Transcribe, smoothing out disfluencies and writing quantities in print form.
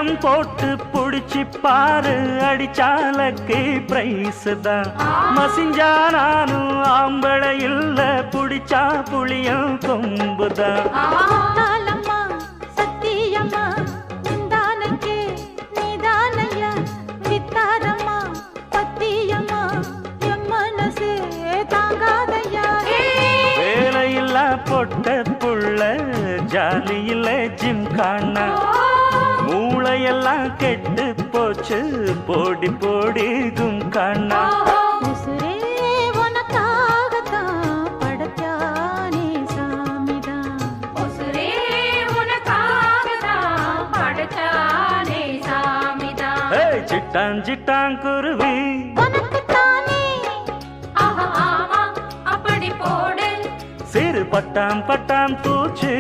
திட்டம் போட்டு புடிச்சு பாரு, அடிச்சாலக்கு பிரைஸ் தான். மசிஞ்சா நானும் ஆம்பளை இல்ல, புடிச்சா புளியும் கொம்புதான். வேலையில்லா பொட்ட புள்ள, ஜாலியில ஜிம் காணா, மூளையெல்லாம் கெட்டு போச்சு, போடி போடி கும் காணா. சிட்டான் சிட்டான் குருவி அப்படி போடு, சிறு பட்டாம் பட்டாம் பூச்சி